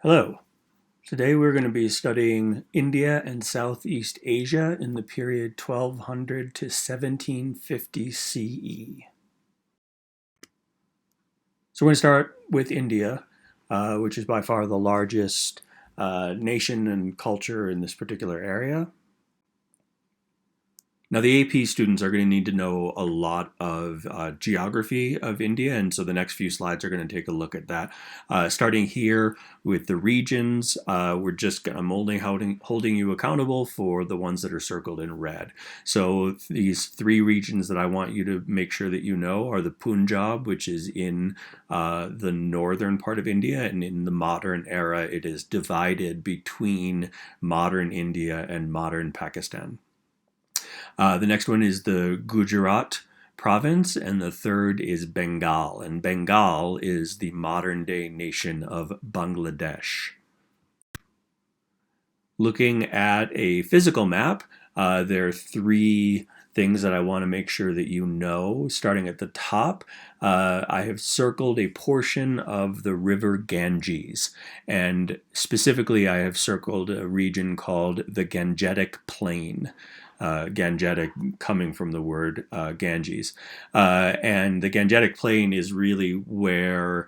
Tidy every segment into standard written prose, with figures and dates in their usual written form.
Hello. Today we're going to be studying India and Southeast Asia in the period 1200 to 1750 CE. So we're going to start with India, which is by far the largest nation and culture in this particular area. Now, the AP students are going to need to know a lot of geography of India, and so the next few slides are going to take a look at that. Starting here with the regions, I'm only holding you accountable for the ones that are circled in red. So these three regions that I want you to make sure that you know are the Punjab, which is in the northern part of India, and in the modern era, it is divided between modern India and modern Pakistan. The next one is the Gujarat province, and the third is Bengal. And Bengal is the modern day nation of Bangladesh. Looking at a physical map, there are three things that I want to make sure that you know. Starting at the top, I have circled a portion of the river Ganges, and specifically I have circled a region called the Gangetic Plain. Gangetic coming from the word Ganges. And the Gangetic Plain is really where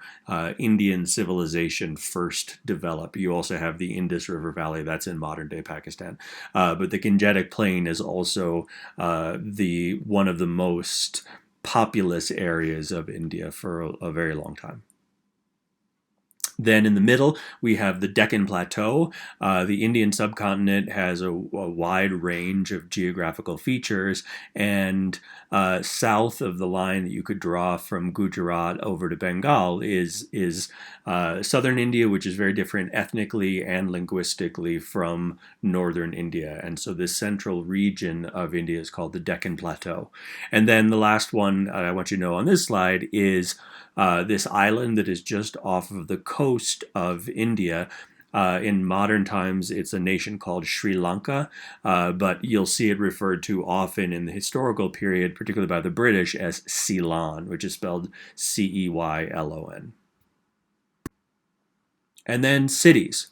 Indian civilization first developed. You also have the Indus River Valley, that's in modern day Pakistan. But the Gangetic Plain is also one of the most populous areas of India for a very long time. Then in the middle, we have the Deccan Plateau. The Indian subcontinent has a wide range of geographical features, and south of the line that you could draw from Gujarat over to Bengal is southern India, which is very different ethnically and linguistically from northern India. And so this central region of India is called the Deccan Plateau. And then the last one I want you to know on this slide is this island that is just off of the coast of India. In modern times, it's a nation called Sri Lanka, but you'll see it referred to often in the historical period, particularly by the British, as Ceylon, which is spelled Ceylon. And then cities.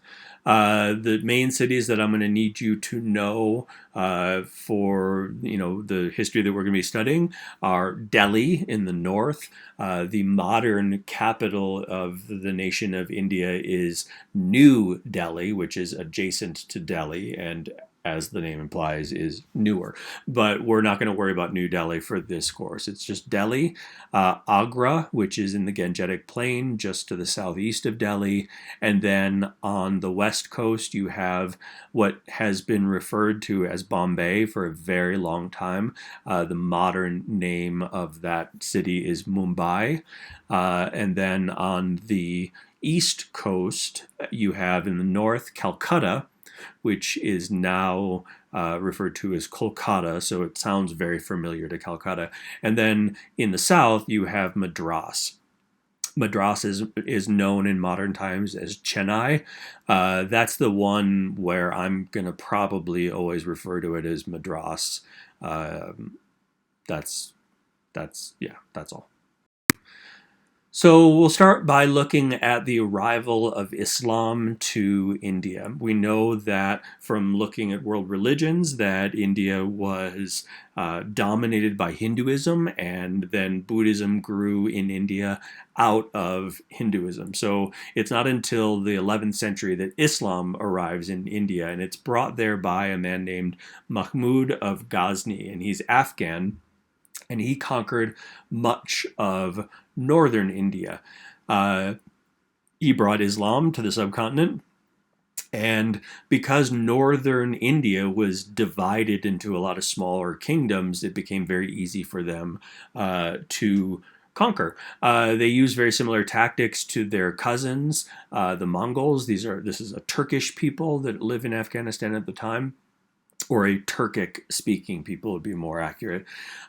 The main cities that I'm going to need you to know for the history that we're going to be studying are Delhi in the north. The modern capital of the nation of India is New Delhi, which is adjacent to Delhi, and as the name implies, is newer. But we're not going to worry about New Delhi for this course. It's just Delhi, Agra, which is in the Gangetic Plain, just to the southeast of Delhi. And then on the west coast, you have what has been referred to as Bombay for a very long time. The modern name of that city is Mumbai. And then on the east coast, you have in the north Calcutta, which is now referred to as Kolkata, so it sounds very familiar to Calcutta. And then in the south, you have Madras. Madras is known in modern times as Chennai. That's the one where I'm going to probably always refer to it as Madras. That's all. So we'll start by looking at the arrival of Islam to India. We know that from looking at world religions that India was dominated by Hinduism, and then Buddhism grew in India out of Hinduism. So it's not until the 11th century that Islam arrives in India, and it's brought there by a man named Mahmud of Ghazni, and he's Afghan, and he conquered much of northern India. He brought Islam to the subcontinent, and because northern India was divided into a lot of smaller kingdoms, it became very easy for them to conquer. They use very similar tactics to their cousins, the Mongols. This is a Turkish people that live in Afghanistan at the time. or a Turkic-speaking people would be more accurate.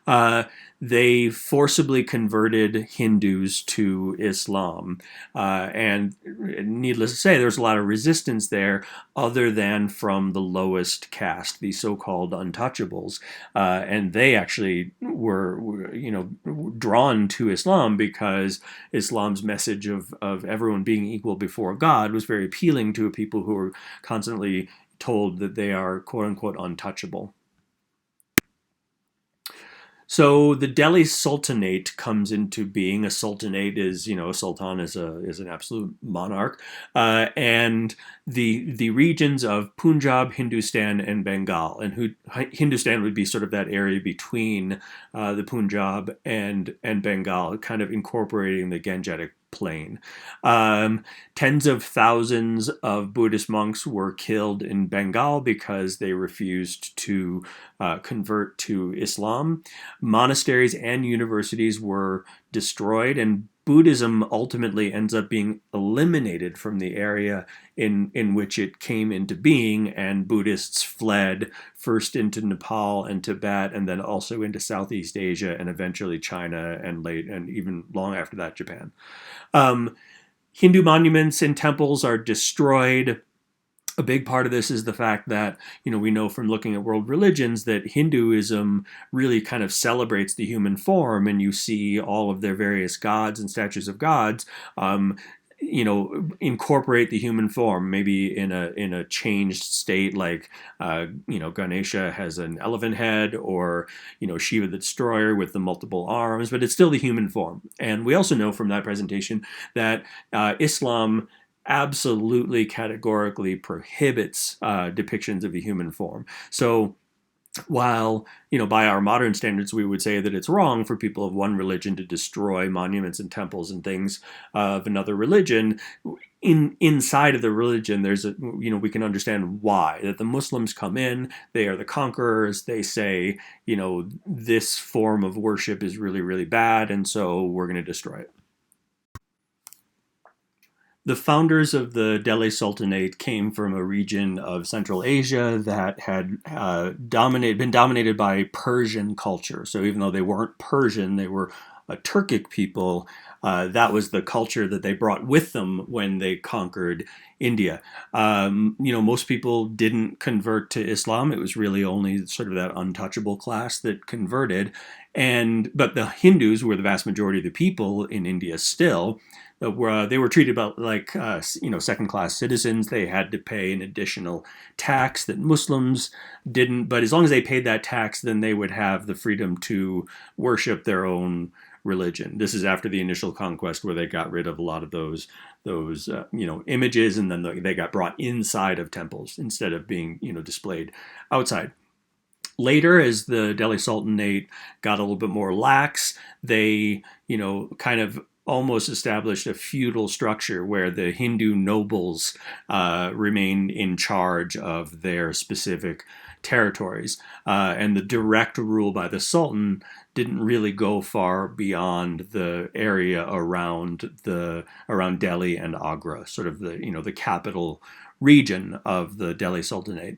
Uh, they forcibly converted Hindus to Islam. And needless to say, there's a lot of resistance there other than from the lowest caste, the so-called untouchables. And they actually were, drawn to Islam because Islam's message of everyone being equal before God was very appealing to people who were constantly told that they are quote unquote untouchable. So the Delhi Sultanate comes into being. A sultanate is, a sultan is an absolute monarch, and the regions of Punjab, Hindustan, and Bengal, and Hindustan would be sort of that area between the Punjab and Bengal, kind of incorporating the Gangetic Plain. Tens of thousands of Buddhist monks were killed in Bengal because they refused to convert to Islam. Monasteries and universities were destroyed, and Buddhism ultimately ends up being eliminated from the area in which it came into being, and Buddhists fled first into Nepal and Tibet, and then also into Southeast Asia, and eventually China, and even long after that, Japan. Hindu monuments and temples are destroyed. A big part of this is the fact that, we know from looking at world religions that Hinduism really kind of celebrates the human form, and you see all of their various gods and statues of gods, incorporate the human form, maybe in a changed state, like, Ganesha has an elephant head, or, Shiva the Destroyer with the multiple arms, but it's still the human form. And we also know from that presentation that Islam absolutely categorically prohibits depictions of the human form. So while, by our modern standards, we would say that it's wrong for people of one religion to destroy monuments and temples and things of another religion, inside of the religion, there's we can understand why. That the Muslims come in, they are the conquerors, they say, this form of worship is really, really bad, and so we're going to destroy it. The founders of the Delhi Sultanate came from a region of Central Asia that had been dominated by Persian culture. So even though they weren't Persian, they were a Turkic people. That was the culture that they brought with them when they conquered India. Most people didn't convert to Islam. It was really only sort of that untouchable class that converted. But the Hindus were the vast majority of the people in India still. They were treated about like second-class citizens. They had to pay an additional tax that Muslims didn't. But as long as they paid that tax, then they would have the freedom to worship their own religion. This is after the initial conquest, where they got rid of a lot of those images, and then they got brought inside of temples instead of being displayed outside. Later, as the Delhi Sultanate got a little bit more lax, they kind of almost established a feudal structure where the Hindu nobles remained in charge of their specific territories. And the direct rule by the Sultan didn't really go far beyond the area around Delhi and Agra, sort of the capital region of the Delhi Sultanate.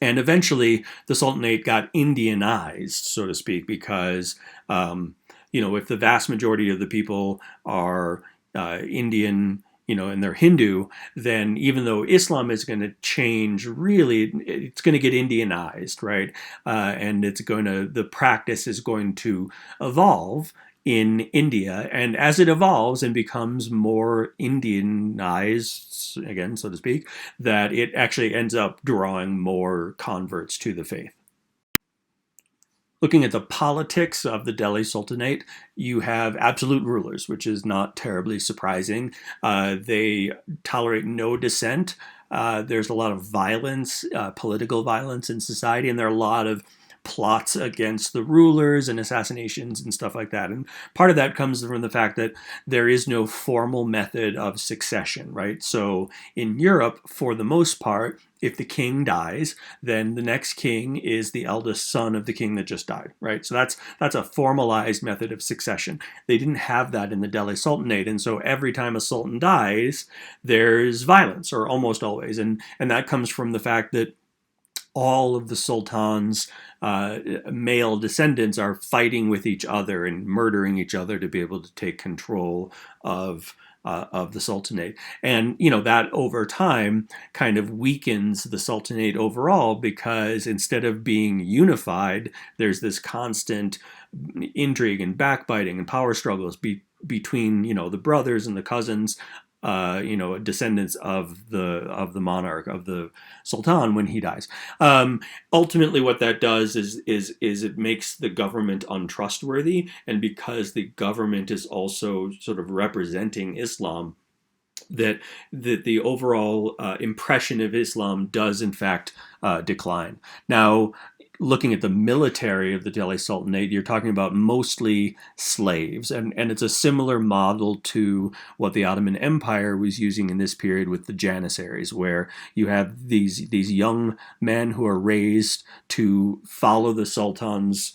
And eventually, the Sultanate got Indianized, so to speak, because if the vast majority of the people are Indian, and they're Hindu, then even though Islam is going to change, really, it's going to get Indianized, right? And the practice is going to evolve in India. And as it evolves and becomes more Indianized, again, so to speak, that it actually ends up drawing more converts to the faith. Looking at the politics of the Delhi Sultanate, you have absolute rulers, which is not terribly surprising. They tolerate no dissent. There's a lot of violence, political violence in society, and there are a lot of plots against the rulers and assassinations and stuff like that. And part of that comes from the fact that there is no formal method of succession, right? So in Europe, for the most part, if the king dies, then the next king is the eldest son of the king that just died, right? So that's a formalized method of succession. They didn't have that in the Delhi Sultanate, and so every time a sultan dies, there's violence, or almost always, and that comes from the fact that all of the sultan's male descendants are fighting with each other and murdering each other to be able to take control of the sultanate. And, that over time kind of weakens the sultanate overall, because instead of being unified, there's this constant intrigue and backbiting and power struggles between, the brothers and the cousins, descendants of the monarch, of the sultan when he dies. Ultimately, what that does is it makes the government untrustworthy, and because the government is also sort of representing Islam, that the overall impression of Islam does in fact decline. Now, looking at the military of the Delhi Sultanate, you're talking about mostly slaves. And it's a similar model to what the Ottoman Empire was using in this period with the Janissaries, where you have these young men who are raised to follow the Sultan's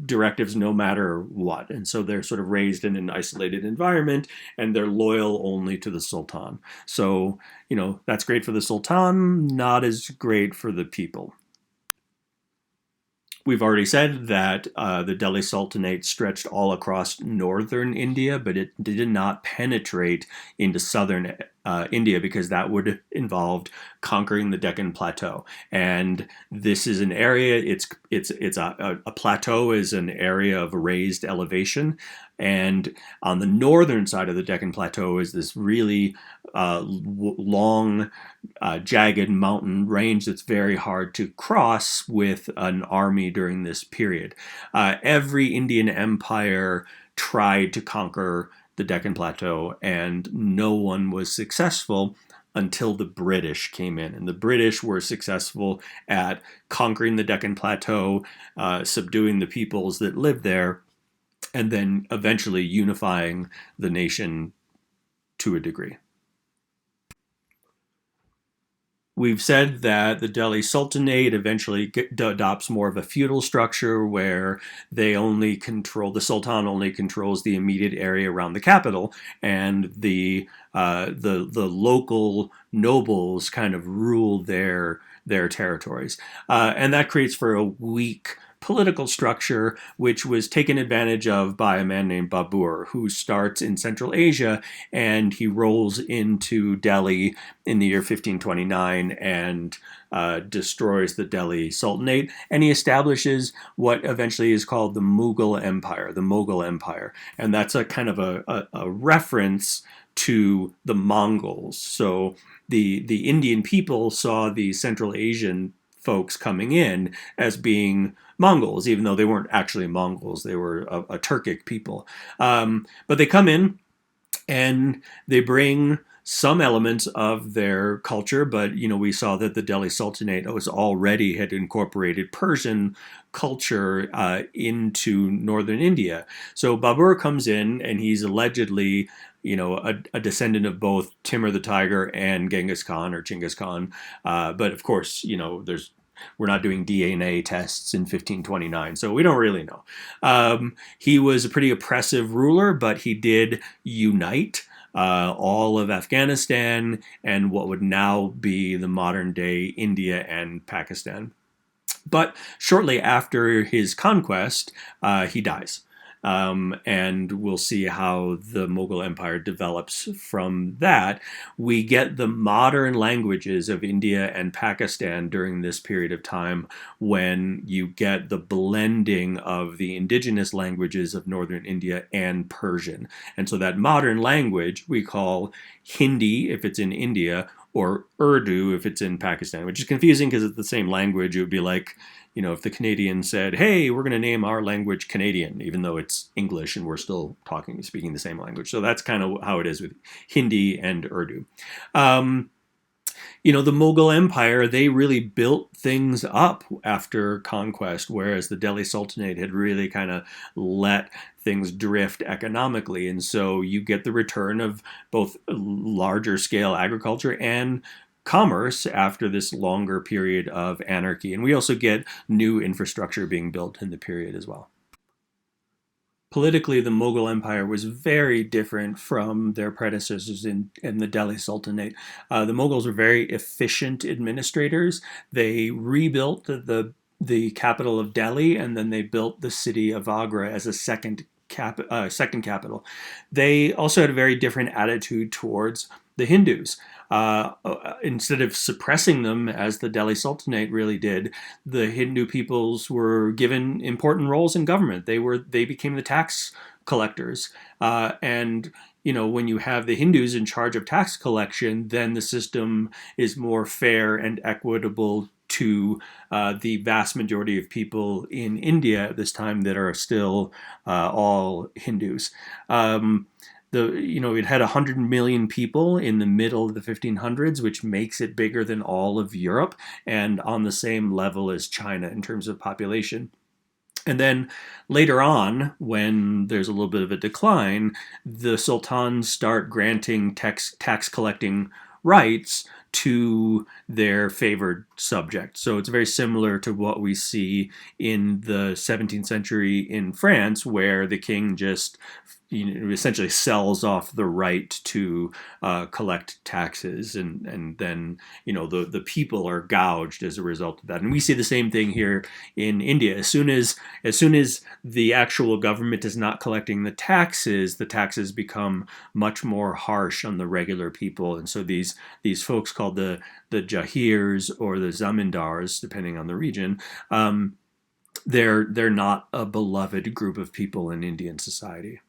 directives no matter what. And so they're sort of raised in an isolated environment, and they're loyal only to the Sultan. So, that's great for the Sultan, not as great for the people. We've already said that the Delhi Sultanate stretched all across northern India, but it did not penetrate into southern India, because that would involve conquering the Deccan Plateau. And this is an area. It's a plateau is an area of raised elevation, and on the northern side of the Deccan Plateau is this really long, jagged mountain range that's very hard to cross with an army during this period. Every Indian empire tried to conquer the Deccan Plateau, and no one was successful until the British came in. And the British were successful at conquering the Deccan Plateau, subduing the peoples that lived there, and then eventually unifying the nation to a degree. We've said that the Delhi Sultanate eventually adopts more of a feudal structure, where the Sultan only controls the immediate area around the capital, and the local nobles kind of rule their territories, and that creates for a weak political structure, which was taken advantage of by a man named Babur, who starts in Central Asia, and he rolls into Delhi in the year 1529 and destroys the Delhi Sultanate, and he establishes what eventually is called the Mughal Empire, and that's a kind of a reference to the Mongols. So the Indian people saw the Central Asian folks coming in as being Mongols, even though they weren't actually Mongols. They were a Turkic people. But they come in and they bring some elements of their culture, but we saw that the Delhi Sultanate had incorporated Persian culture into northern India. So Babur comes in, and he's allegedly a descendant of both Timur the Tiger and Genghis Khan, or Chinggis Khan. But of course, we're not doing DNA tests in 1529, so we don't really know. He was a pretty oppressive ruler, but he did unite all of Afghanistan and what would now be the modern day India and Pakistan. But shortly after his conquest, he dies. And we'll see how the Mughal Empire develops from that. We get the modern languages of India and Pakistan during this period of time, when you get the blending of the indigenous languages of northern India and Persian. And so that modern language we call Hindi if it's in India, or Urdu if it's in Pakistan, which is confusing because it's the same language. It would be like, if the Canadians said, hey, we're going to name our language Canadian, even though it's English and we're still speaking the same language. So that's kind of how it is with Hindi and Urdu. The Mughal Empire, they really built things up after conquest, whereas the Delhi Sultanate had really kind of let things drift economically. And so you get the return of both larger scale agriculture and commerce after this longer period of anarchy. And we also get new infrastructure being built in the period as well. Politically, the Mughal Empire was very different from their predecessors in the Delhi Sultanate. The Mughals were very efficient administrators. They rebuilt the capital of Delhi, and then they built the city of Agra as a second capital. They also had a very different attitude towards the Hindus. Instead of suppressing them as the Delhi Sultanate really did, the Hindu peoples were given important roles in government. They became the tax collectors, and when you have the Hindus in charge of tax collection, then the system is more fair and equitable to the vast majority of people in India at this time that are still all Hindus. It had 100 million people in the middle of the 1500s, which makes it bigger than all of Europe and on the same level as China in terms of population. And then later on, when there's a little bit of a decline, the sultans start granting tax collecting rights to their favored subjects. So it's very similar to what we see in the 17th century in France, where the king just essentially sells off the right to collect taxes, and then the people are gouged as a result of that. And we see the same thing here in India. As soon as the actual government is not collecting the taxes become much more harsh on the regular people. And so these folks called the jahirs or the zamindars, depending on the region, they're not a beloved group of people in Indian society.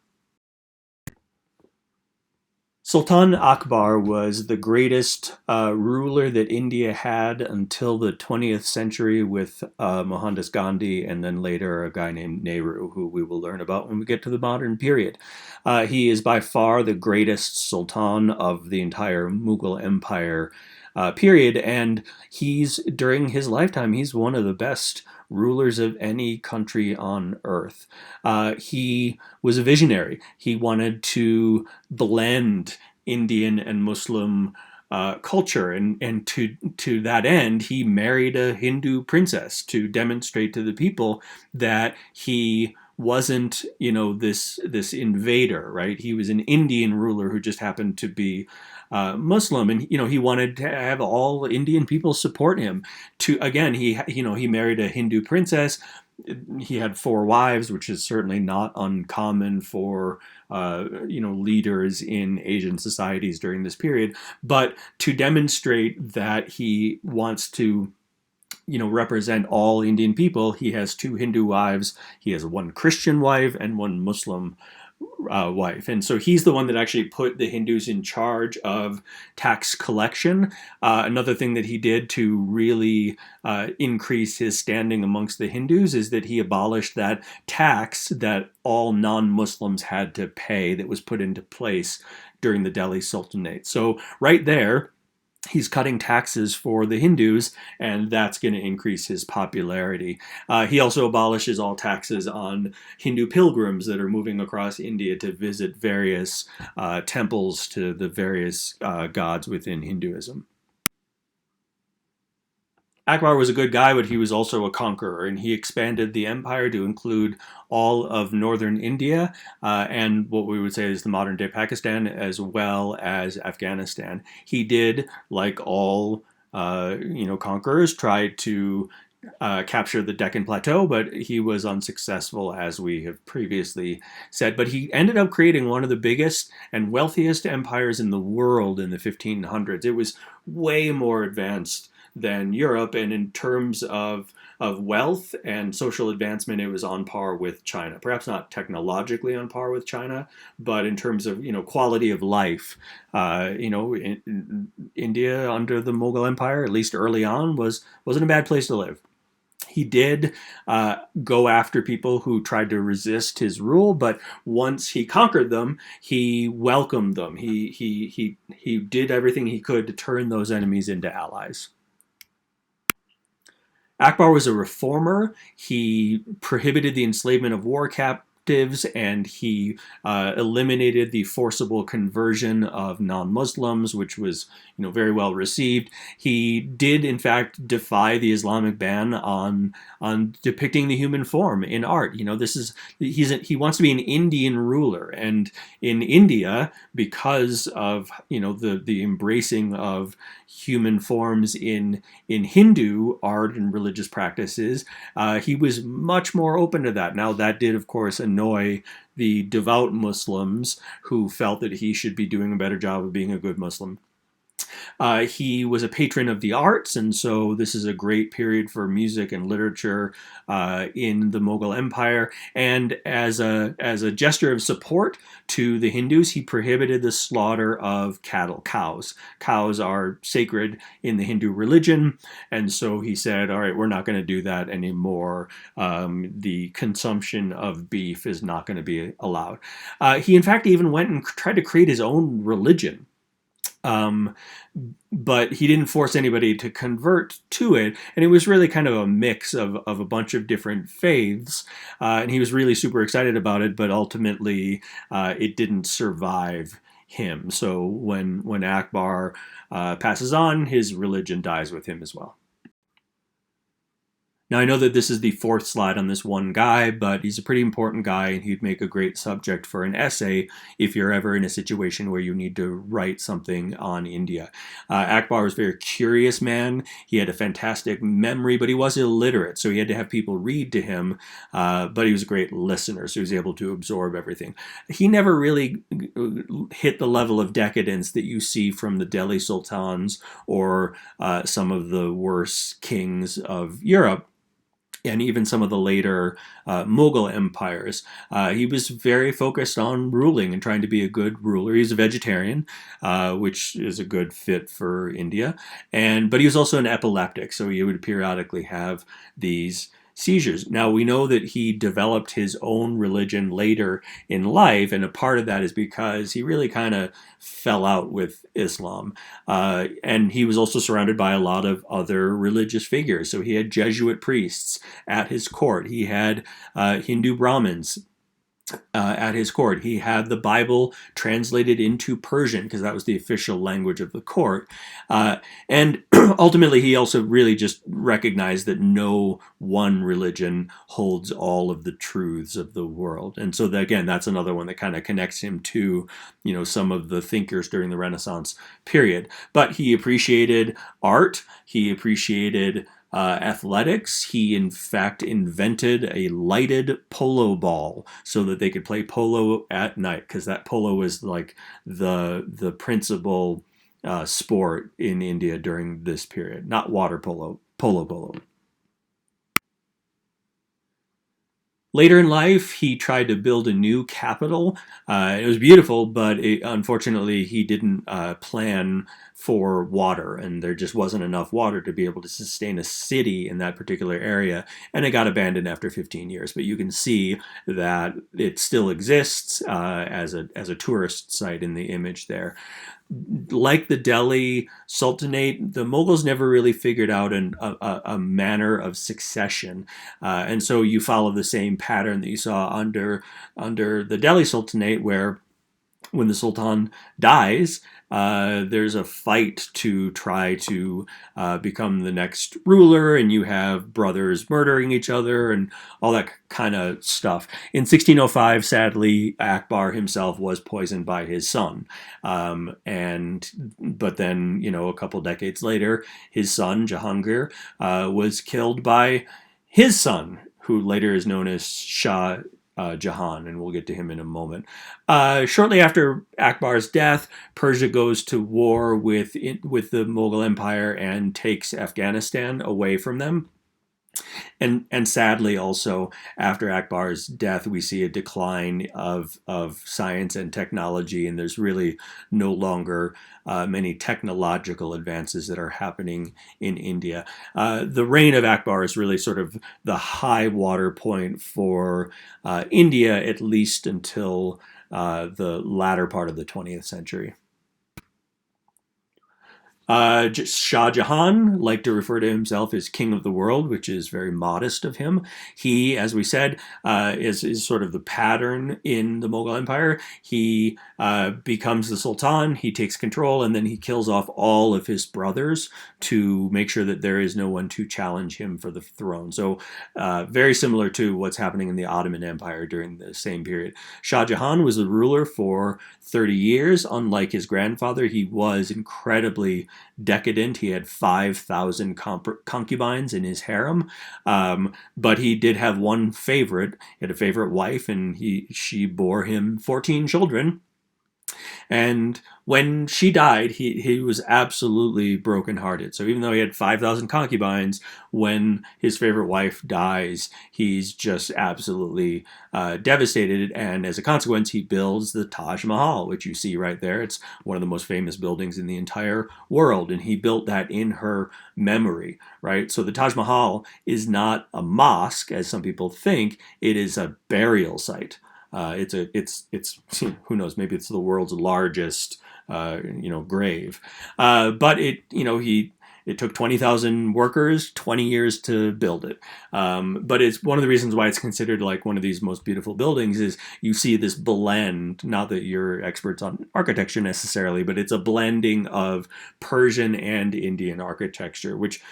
Sultan Akbar was the greatest ruler that India had until the 20th century with Mohandas Gandhi, and then later a guy named Nehru, who we will learn about when we get to the modern period. He is by far the greatest sultan of the entire Mughal Empire period, and during his lifetime, he's one of the best rulers of any country on earth. He was a visionary. He wanted to blend Indian and Muslim culture, and to that end, he married a Hindu princess to demonstrate to the people that he wasn't, this invader, right? He was an Indian ruler who just happened to be Muslim, and he wanted to have all Indian people support him. He married a Hindu princess. He had 4 wives, which is certainly not uncommon for leaders in Asian societies during this period. But to demonstrate that he wants to represent all Indian people, he has 2 Hindu wives. He has 1 Christian wife and 1 Muslim wife. And so he's the one that actually put the Hindus in charge of tax collection. Another thing that he did to really increase his standing amongst the Hindus is that he abolished that tax that all non-Muslims had to pay that was put into place during the Delhi Sultanate. So right there, he's cutting taxes for the Hindus, and that's going to increase his popularity. He also abolishes all taxes on Hindu pilgrims that are moving across India to visit various temples to the various gods within Hinduism. Akbar was a good guy, but he was also a conqueror, and he expanded the empire to include all of northern India and what we would say is the modern-day Pakistan, as well as Afghanistan. He did, like all conquerors, try to capture the Deccan Plateau, but he was unsuccessful, as we have previously said. But he ended up creating one of the biggest and wealthiest empires in the world in the 1500s. It was way more advanced than Europe, and in terms of wealth and social advancement, it was on par with China. Perhaps not technologically on par with China, but in terms of quality of life, India under the Mughal Empire, at least early on, wasn't a bad place to live. He did go after people who tried to resist his rule, but once he conquered them, he welcomed them. He did everything he could to turn those enemies into allies. Akbar was a reformer. He prohibited the enslavement of war captives, and he eliminated the forcible conversion of non-Muslims, which was very well received. He did, in fact, defy the Islamic ban on depicting the human form in art. He wants to be an Indian ruler, and in India, because of the embracing of human forms in Hindu art and religious practices, he was much more open to that. Now, that did, of course, annoy the devout Muslims who felt that he should be doing a better job of being a good Muslim. He was a patron of the arts, and so this is a great period for music and literature in the Mughal Empire. And as a gesture of support to the Hindus, he prohibited the slaughter of cows. Cows are sacred in the Hindu religion, and so he said, all right, we're not going to do that anymore. The consumption of beef is not going to be allowed. He, in fact, even went and tried to create his own religion. But he didn't force anybody to convert to it, and it was really kind of a mix of a bunch of different faiths, and he was really super excited about it, but ultimately it didn't survive him. So when Akbar passes on, his religion dies with him as well. Now, I know that this is the fourth slide on this one guy, but he's a pretty important guy, and he'd make a great subject for an essay if you're ever in a situation where you need to write something on India. Akbar was a very curious man. He had a fantastic memory, but he was illiterate, so he had to have people read to him, but he was a great listener, so he was able to absorb everything. He never really hit the level of decadence that you see from the Delhi Sultans or some of the worst kings of Europe, and even some of the later Mughal empires. He was very focused on ruling and trying to be a good ruler. He's a vegetarian, which is a good fit for India. But he was also an epileptic, so he would periodically have these seizures. Now, we know that he developed his own religion later in life, and a part of that is because he really kind of fell out with Islam. And he was also surrounded by a lot of other religious figures. So he had Jesuit priests at his court. He had Hindu Brahmins at his court. He had the Bible translated into Persian because that was the official language of the court. And ultimately, he also really just recognized that no one religion holds all of the truths of the world. And so, again, that's another one that kind of connects him to, some of the thinkers during the Renaissance period. But he appreciated art. He appreciated athletics. He, in fact, invented a lighted polo ball so that they could play polo at night, because that polo was like the principal sport in India during this period, not water polo, polo. Later in life, he tried to build a new capital. It was beautiful, but unfortunately, he didn't plan for water, and there just wasn't enough water to be able to sustain a city in that particular area, and it got abandoned after 15 years. But you can see that it still exists as a tourist site in the image there. Like the Delhi Sultanate, the Mughals never really figured out a manner of succession. And so you follow the same pattern that you saw under the Delhi Sultanate, where when the Sultan dies, there's a fight to try to become the next ruler, and you have brothers murdering each other and all that kind of stuff. In 1605, sadly, Akbar himself was poisoned by his son. But then, a couple decades later, his son, Jahangir, was killed by his son, who later is known as Shah Jahan, and we'll get to him in a moment. Shortly after Akbar's death, Persia goes to war with the Mughal Empire and takes Afghanistan away from them. And sadly, also, after Akbar's death, we see a decline of science and technology, and there's really no longer many technological advances that are happening in India. The reign of Akbar is really sort of the high water point for India, at least until the latter part of the 20th century. Shah Jahan liked to refer to himself as king of the world, which is very modest of him. He, as we said, is sort of the pattern in the Mughal Empire. He becomes the sultan, he takes control, and then he kills off all of his brothers to make sure that there is no one to challenge him for the throne. So, very similar to what's happening in the Ottoman Empire during the same period. Shah Jahan was the ruler for 30 years. Unlike his grandfather, he was incredibly decadent. He had 5,000 concubines in his harem, but he did have one favorite. He had a favorite wife, and she bore him 14 children. And when she died, he was absolutely brokenhearted. So even though he had 5,000 concubines, when his favorite wife dies, he's just absolutely devastated. And as a consequence, he builds the Taj Mahal, which you see right there. It's one of the most famous buildings in the entire world. And he built that in her memory, right? So the Taj Mahal is not a mosque, as some people think. It is a burial site. It's who knows, maybe it's the world's largest grave, but it took 20,000 workers 20 years to build it. But it's one of the reasons why it's considered like one of these most beautiful buildings is you see this blend, not that you're experts on architecture necessarily, but it's a blending of Persian and Indian architecture, which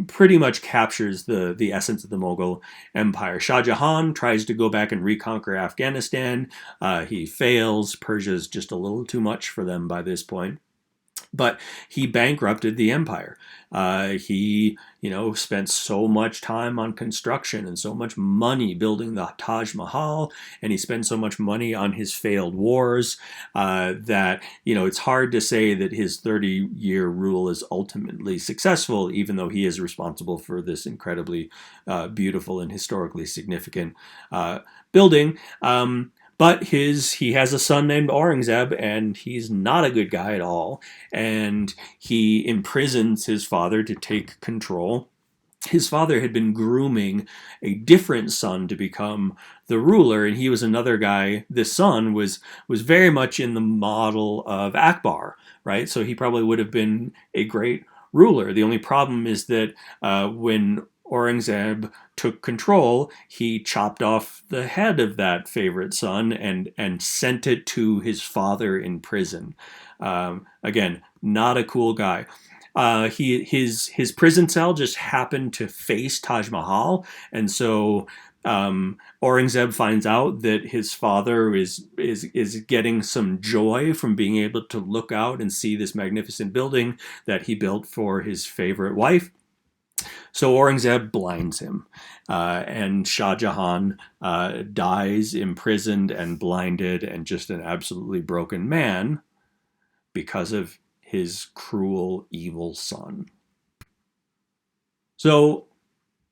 pretty much captures the essence of the Mughal Empire. Shah Jahan tries to go back and reconquer Afghanistan. He fails. Persia's just a little too much for them by this point. But he bankrupted the empire. He, spent so much time on construction and so much money building the Taj Mahal, and he spent so much money on his failed wars that, it's hard to say that his 30-year rule is ultimately successful, even though he is responsible for this incredibly beautiful and historically significant building. But he has a son named Aurangzeb, and he's not a good guy at all. And he imprisons his father to take control. His father had been grooming a different son to become the ruler, and he was another guy. This son was very much in the model of Akbar, right? So he probably would have been a great ruler. The only problem is that when Aurangzeb took control, he chopped off the head of that favorite son and sent it to his father in prison. Again, not a cool guy. His prison cell just happened to face Taj Mahal, and so Aurangzeb finds out that his father is getting some joy from being able to look out and see this magnificent building that he built for his favorite wife. So Aurangzeb blinds him, and Shah Jahan dies imprisoned and blinded and just an absolutely broken man because of his cruel, evil son. So,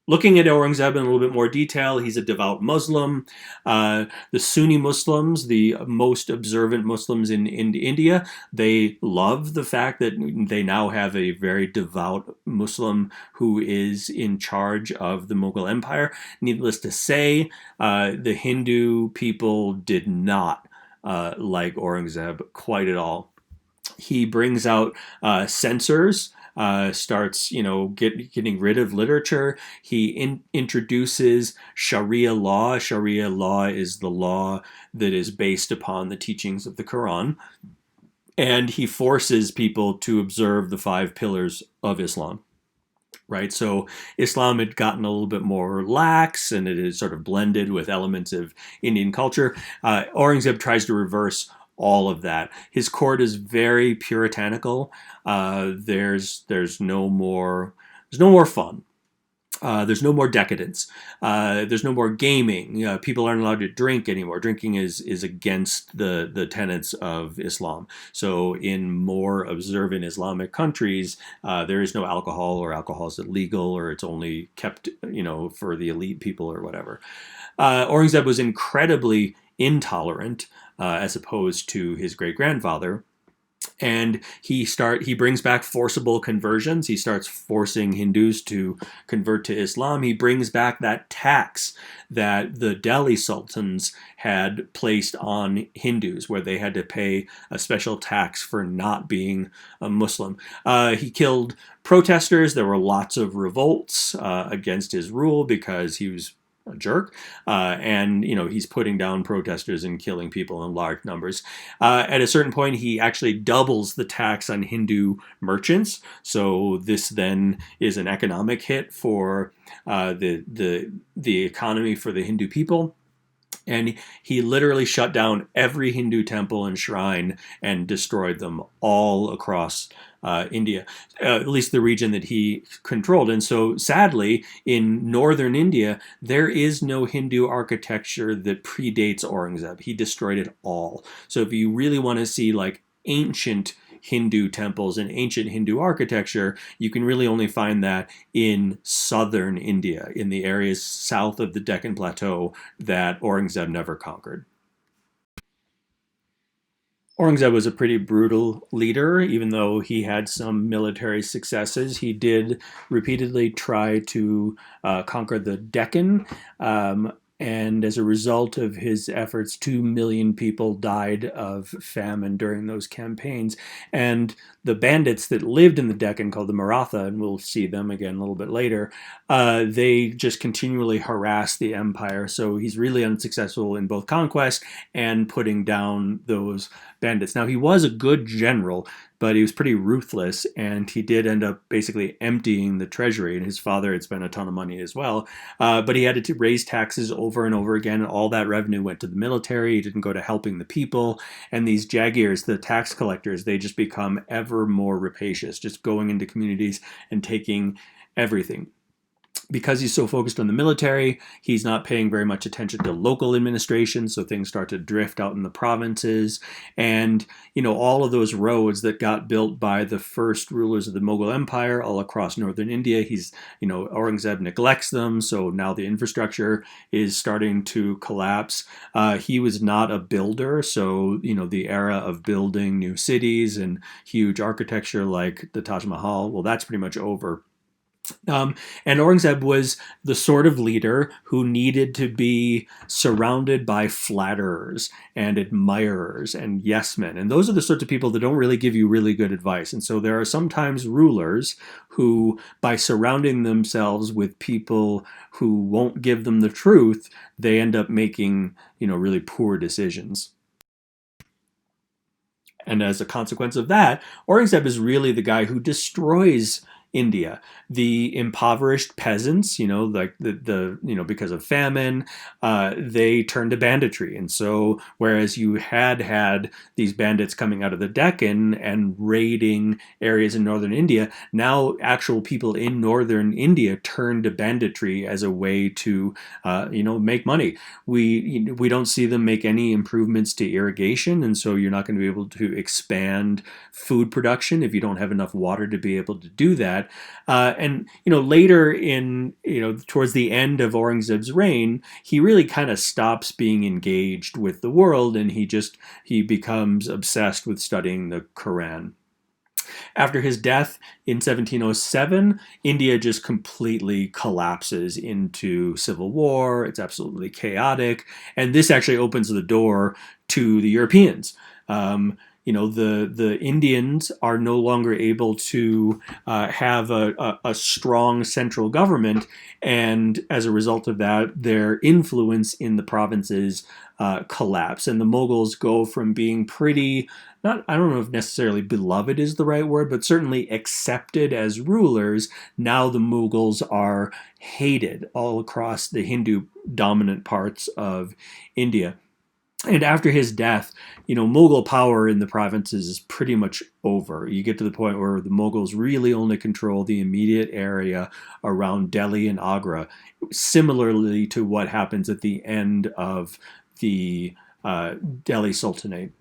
looking at Aurangzeb in a little bit more detail, he's a devout Muslim. The Sunni Muslims, the most observant Muslims in India, they love the fact that they now have a very devout Muslim who is in charge of the Mughal Empire. Needless to say, the Hindu people did not like Aurangzeb quite at all. He brings out censors, starts, getting rid of literature. He introduces Sharia law. Sharia law is the law that is based upon the teachings of the Quran. And he forces people to observe the 5 pillars of Islam. Right, so Islam had gotten a little bit more lax, and it is sort of blended with elements of Indian culture. Aurangzeb tries to reverse all of that. His court is very puritanical. There's no more fun. There's no more decadence. There's no more gaming. People aren't allowed to drink anymore. Drinking is against the tenets of Islam. So in more observant Islamic countries, there is no alcohol, or alcohol is illegal, or it's only kept, for the elite people or whatever. Aurangzeb was incredibly intolerant, as opposed to his great-grandfather. And he brings back forcible conversions. He starts forcing Hindus to convert to Islam. He brings back that tax that the Delhi sultans had placed on Hindus, where they had to pay a special tax for not being a Muslim. He killed protesters. There were lots of revolts against his rule because he was a jerk, and he's putting down protesters and killing people in large numbers. At a certain point, he actually doubles the tax on Hindu merchants. So this then is an economic hit for the economy for the Hindu people. And he literally shut down every Hindu temple and shrine and destroyed them all across India, at least the region that he controlled. And so, sadly, in northern India, there is no Hindu architecture that predates Aurangzeb. He destroyed it all. So if you really want to see like ancient Hindu temples and ancient Hindu architecture, you can really only find that in southern India, in the areas south of the Deccan Plateau that Aurangzeb never conquered. Aurangzeb was a pretty brutal leader, even though he had some military successes. He did repeatedly try to conquer the Deccan, and as a result of his efforts, 2 million people died of famine during those campaigns. And the bandits that lived in the Deccan, called the Maratha, and we'll see them again a little bit later, they just continually harassed the empire. So he's really unsuccessful in both conquest and putting down those bandits. Now, he was a good general, but he was pretty ruthless, and he did end up basically emptying the treasury, and his father had spent a ton of money as well. But he had to raise taxes over and over again, and all that revenue went to the military. It didn't go to helping the people. And these jagirs, the tax collectors, they just become ever more rapacious, just going into communities and taking everything. Because he's so focused on the military, he's not paying very much attention to local administration, so things start to drift out in the provinces. And, all of those roads that got built by the first rulers of the Mughal Empire all across northern India, Aurangzeb neglects them, so now the infrastructure is starting to collapse. He was not a builder, so, the era of building new cities and huge architecture like the Taj Mahal, well, that's pretty much over. And Aurangzeb was the sort of leader who needed to be surrounded by flatterers and admirers and yes men. And those are the sorts of people that don't really give you really good advice. And so there are sometimes rulers who, by surrounding themselves with people who won't give them the truth, they end up making, really poor decisions. And as a consequence of that, Aurangzeb is really the guy who destroys India. The impoverished peasants, like because of famine, they turned to banditry. And so, whereas you had these bandits coming out of the Deccan and raiding areas in northern India, now actual people in northern India turned to banditry as a way to, make money. We don't see them make any improvements to irrigation, and so you're not going to be able to expand food production if you don't have enough water to be able to do that. And later towards the end of Aurangzeb's reign, he really kind of stops being engaged with the world, and he becomes obsessed with studying the Quran. After his death in 1707, India just completely collapses into civil war. It's absolutely chaotic, and this actually opens the door to the Europeans. The Indians are no longer able to have a strong central government, and as a result of that, their influence in the provinces collapse, and the Mughals go from being pretty, I don't know if necessarily beloved is the right word, but certainly accepted as rulers. Now the Mughals are hated all across the Hindu dominant parts of India. And after his death, Mughal power in the provinces is pretty much over. You get to the point where the Mughals really only control the immediate area around Delhi and Agra, similarly to what happens at the end of the Delhi Sultanate.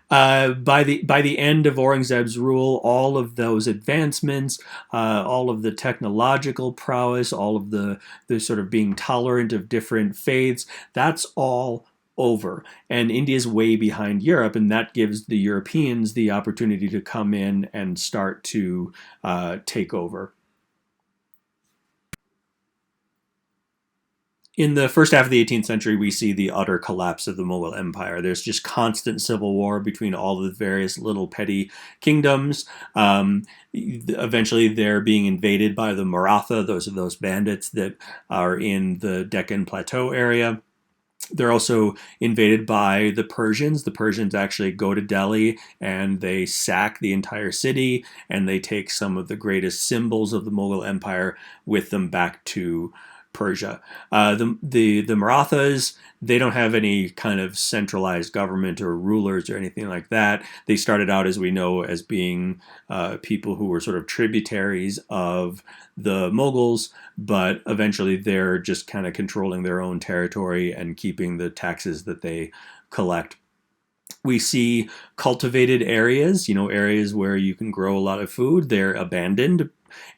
By the end of Aurangzeb's rule, all of those advancements, all of the technological prowess, all of the sort of being tolerant of different faiths, that's all over. And India's way behind Europe, and that gives the Europeans the opportunity to come in and start to take over. In the first half of the 18th century, we see the utter collapse of the Mughal Empire. There's just constant civil war between all the various little petty kingdoms. Eventually, they're being invaded by the Maratha. Those are those bandits that are in the Deccan Plateau area. They're also invaded by the Persians. The Persians actually go to Delhi and they sack the entire city, and they take some of the greatest symbols of the Mughal Empire with them back to Persia. The Marathas, they don't have any kind of centralized government or rulers or anything like that. They started out, as we know, as being people who were sort of tributaries of the Mughals, but eventually they're just kind of controlling their own territory and keeping the taxes that they collect. We see cultivated areas, areas where you can grow a lot of food. They're abandoned,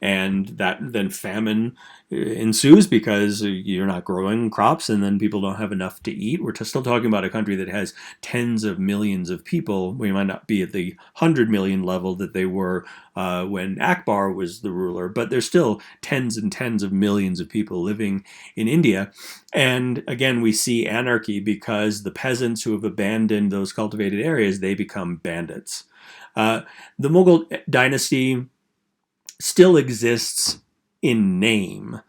and that then famine ensues because you're not growing crops, and then people don't have enough to eat. We're still talking about a country that has tens of millions of people. We might not be at the 100 million level that they were when Akbar was the ruler, but there's still tens and tens of millions of people living in India. And again, we see anarchy because the peasants who have abandoned those cultivated areas, they become bandits. The Mughal dynasty still exists in name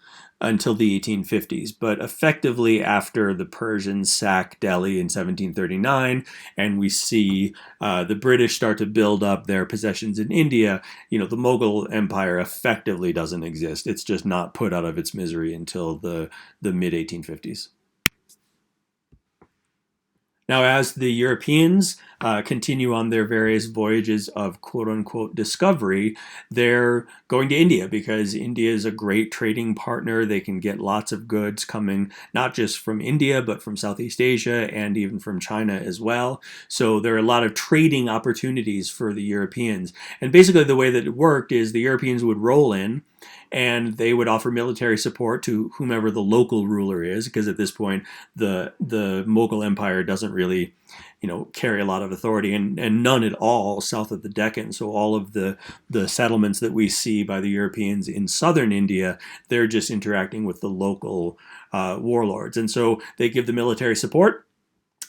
until the 1850s, but effectively after the Persians sack Delhi in 1739 and we see the British start to build up their possessions in India, the Mughal Empire effectively doesn't exist. It's just not put out of its misery until the mid-1850s. Now, as the Europeans continue on their various voyages of quote-unquote discovery, they're going to India because India is a great trading partner. They can get lots of goods coming not just from India, but from Southeast Asia and even from China as well. So there are a lot of trading opportunities for the Europeans. And basically the way that it worked is the Europeans would roll in, and they would offer military support to whomever the local ruler is, because at this point the Mughal Empire doesn't really carry a lot of authority, and none at all south of the Deccan. So all of the settlements that we see by the Europeans in southern India, they're just interacting with the local warlords. And so they give the military support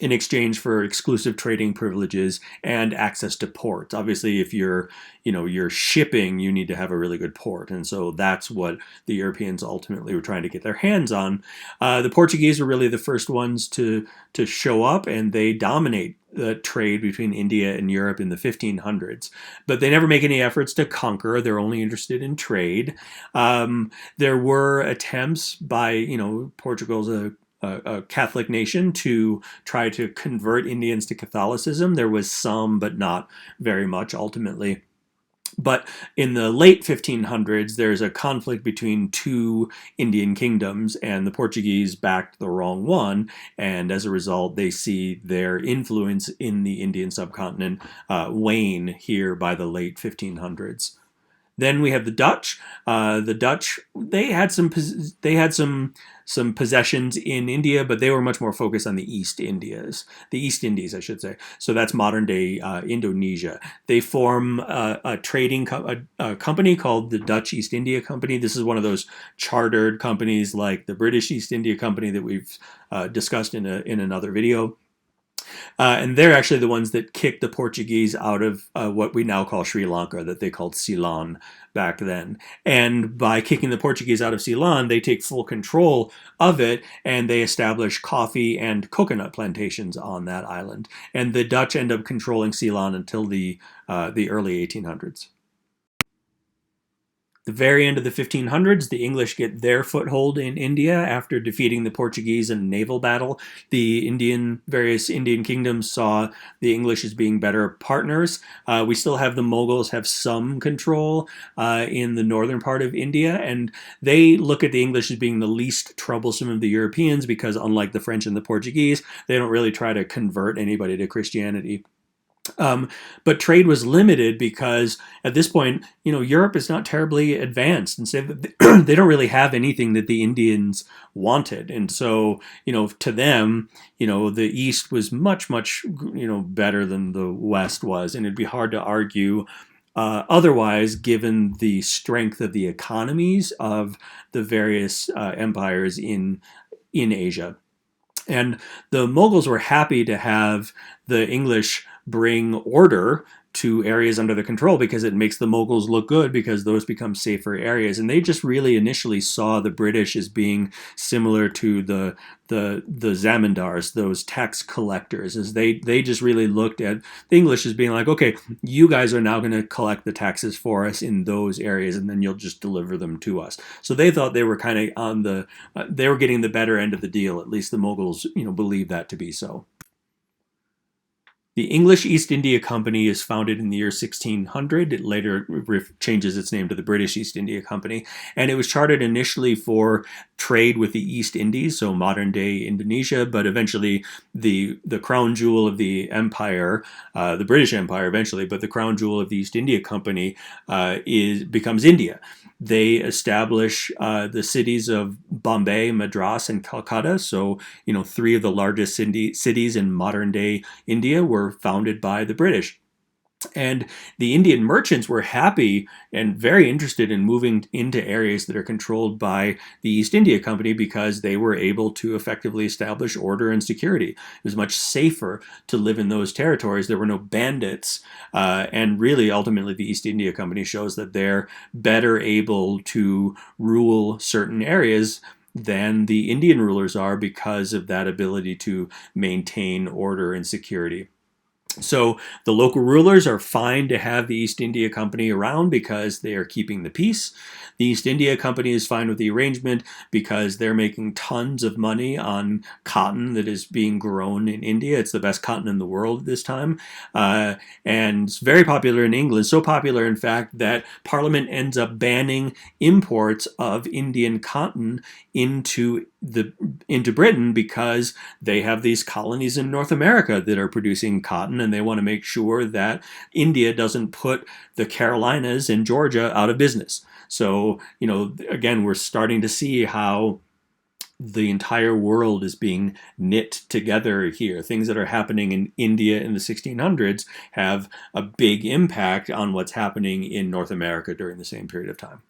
in exchange for exclusive trading privileges and access to ports. Obviously, if you're shipping, you need to have a really good port. And so that's what the Europeans ultimately were trying to get their hands on. The Portuguese were really the first ones to show up, and they dominate the trade between India and Europe in the 1500s. But they never make any efforts to conquer. They're only interested in trade. There were attempts by, Portugal's a Catholic nation, to try to convert Indians to Catholicism. There was some, but not very much ultimately. But in the late 1500s, there's a conflict between two Indian kingdoms, and the Portuguese backed the wrong one. And as a result, they see their influence in the Indian subcontinent wane here by the late 1500s. Then we have the Dutch. The Dutch, they had some possessions in India, but they were much more focused on the East Indies, I should say. So that's modern day Indonesia. They form a trading company called the Dutch East India Company. This is one of those chartered companies like the British East India Company that we've discussed in another video. And they're actually the ones that kicked the Portuguese out of what we now call Sri Lanka, that they called Ceylon back then. And by kicking the Portuguese out of Ceylon, they take full control of it, and they establish coffee and coconut plantations on that island. And the Dutch end up controlling Ceylon until the early 1800s. The very end of the 1500s, the English get their foothold in India after defeating the Portuguese in a naval battle. The various Indian kingdoms saw the English as being better partners. We still have the Mughals have some control in the northern part of India, and they look at the English as being the least troublesome of the Europeans because, unlike the French and the Portuguese, they don't really try to convert anybody to Christianity. Um, but trade was limited because at this point, Europe is not terribly advanced, and so they don't really have anything that the Indians wanted. And so, to them, the East was much, much, better than the West was, and it'd be hard to argue otherwise, given the strength of the economies of the various empires in Asia. And the Mughals were happy to have the English bring order to areas under their control because it makes the Mughals look good because those become safer areas. And they just really initially saw the British as being similar to the zamindars, those tax collectors, as they just really looked at the English as being like, okay, you guys are now going to collect the taxes for us in those areas, and then you'll just deliver them to us. So they thought they were kind of they were getting the better end of the deal. At least the Mughals, believed that to be so. The English East India Company is founded in the year 1600. It later changes its name to the British East India Company. And it was chartered initially for trade with the East Indies, so modern day Indonesia, but eventually the crown jewel of the empire, the British Empire eventually, but the crown jewel of the East India Company becomes India. They establish the cities of Bombay, Madras, and Calcutta. So, three of the largest cities in modern day India were founded by the British. And the Indian merchants were happy and very interested in moving into areas that are controlled by the East India Company because they were able to effectively establish order and security. It was much safer to live in those territories. There were no bandits. And really, ultimately, the East India Company shows that they're better able to rule certain areas than the Indian rulers are because of that ability to maintain order and security. So the local rulers are fine to have the East India Company around because they are keeping the peace. The East India Company is fine with the arrangement because they're making tons of money on cotton that is being grown in India. It's the best cotton in the world at this time. And it's very popular in England. So popular, in fact, that Parliament ends up banning imports of Indian cotton into Britain because they have these colonies in North America that are producing cotton, and they want to make sure that India doesn't put the Carolinas and Georgia out of business. So, again, we're starting to see how the entire world is being knit together here. Things that are happening in India in the 1600s have a big impact on what's happening in North America during the same period of time.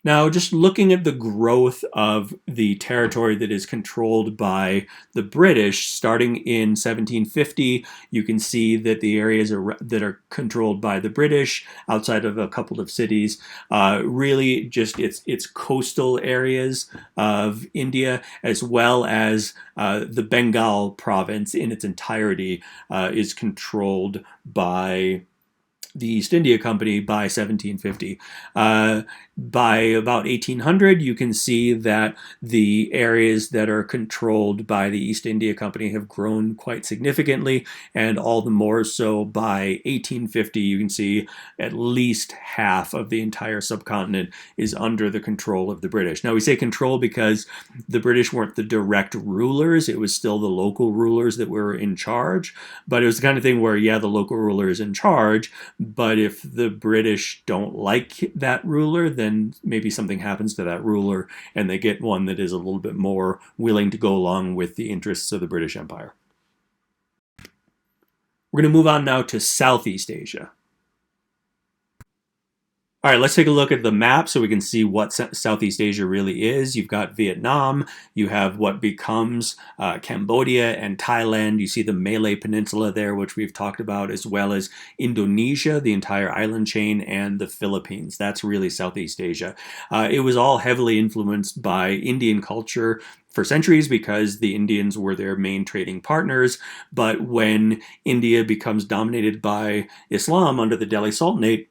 Now, just looking at the growth of the territory that is controlled by the British, starting in 1750, you can see that the areas that are controlled by the British, outside of a couple of cities, really just it's coastal areas of India, as well as the Bengal province in its entirety is controlled by the East India Company by 1750. By about 1800, you can see that the areas that are controlled by the East India Company have grown quite significantly, and all the more so by 1850, you can see at least half of the entire subcontinent is under the control of the British. Now, we say control because the British weren't the direct rulers. It was still the local rulers that were in charge, but it was the kind of thing where, yeah, the local ruler is in charge, but if the British don't like that ruler, then maybe something happens to that ruler and they get one that is a little bit more willing to go along with the interests of the British Empire. We're going to move on now to Southeast Asia. All right, let's take a look at the map so we can see what Southeast Asia really is. You've got Vietnam, you have what becomes Cambodia and Thailand. You see the Malay Peninsula there, which we've talked about, as well as Indonesia, the entire island chain, and the Philippines. That's really Southeast Asia. It was all heavily influenced by Indian culture for centuries because the Indians were their main trading partners. But when India becomes dominated by Islam under the Delhi Sultanate,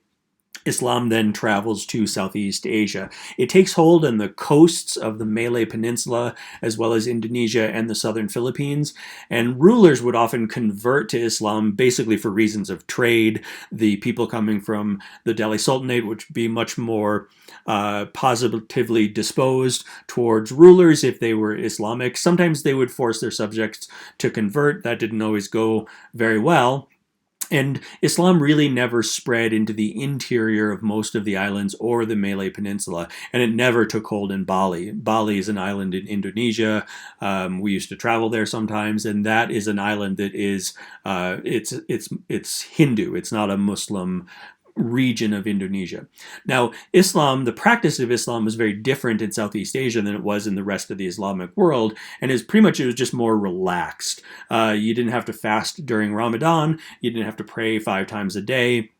Islam then travels to Southeast Asia. It takes hold on the coasts of the Malay Peninsula, as well as Indonesia and the southern Philippines. And rulers would often convert to Islam basically for reasons of trade. The people coming from the Delhi Sultanate would be much more positively disposed towards rulers if they were Islamic. Sometimes they would force their subjects to convert. That didn't always go very well. And Islam really never spread into the interior of most of the islands or the Malay Peninsula, and it never took hold in Bali. Bali is an island in Indonesia. We used to travel there sometimes, and that is an island that is it's Hindu. It's not a Muslim region of Indonesia. Now, Islam, the practice of Islam was very different in Southeast Asia than it was in the rest of the Islamic world, and it was just more relaxed. You didn't have to fast during Ramadan. You didn't have to pray 5 times a day.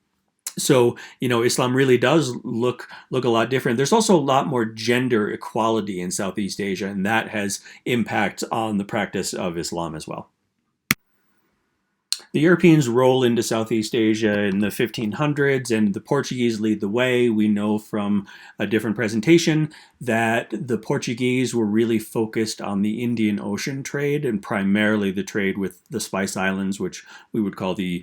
So, Islam really does look a lot different. There's also a lot more gender equality in Southeast Asia, and that has impact on the practice of Islam as well. The Europeans roll into Southeast Asia in the 1500s, and the Portuguese lead the way. We know from a different presentation that the Portuguese were really focused on the Indian Ocean trade, and primarily the trade with the Spice Islands, which we would call the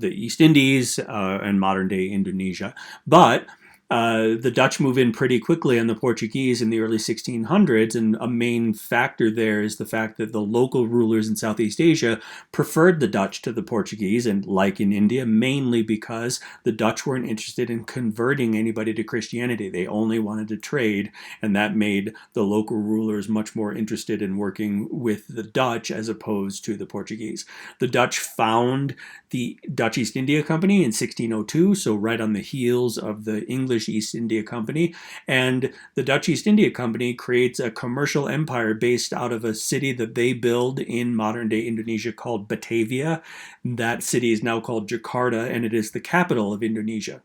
East Indies and modern-day Indonesia. But the Dutch move in pretty quickly on the Portuguese in the early 1600s, and a main factor there is the fact that the local rulers in Southeast Asia preferred the Dutch to the Portuguese, and like in India, mainly because the Dutch weren't interested in converting anybody to Christianity. They only wanted to trade, and that made the local rulers much more interested in working with the Dutch as opposed to the Portuguese. The Dutch found the Dutch East India Company in 1602, so right on the heels of the English East India Company, and the Dutch East India Company creates a commercial empire based out of a city that they build in modern-day Indonesia called Batavia. That city is now called Jakarta, and it is the capital of Indonesia.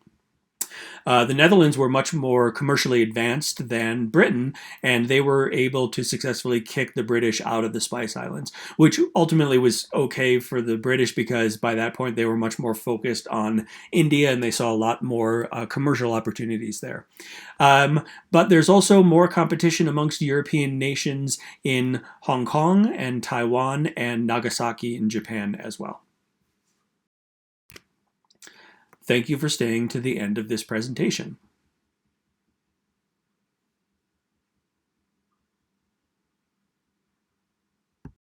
The Netherlands were much more commercially advanced than Britain, and they were able to successfully kick the British out of the Spice Islands, which ultimately was okay for the British because by that point they were much more focused on India and they saw a lot more commercial opportunities there. But there's also more competition amongst European nations in Hong Kong and Taiwan and Nagasaki in Japan as well. Thank you for staying to the end of this presentation.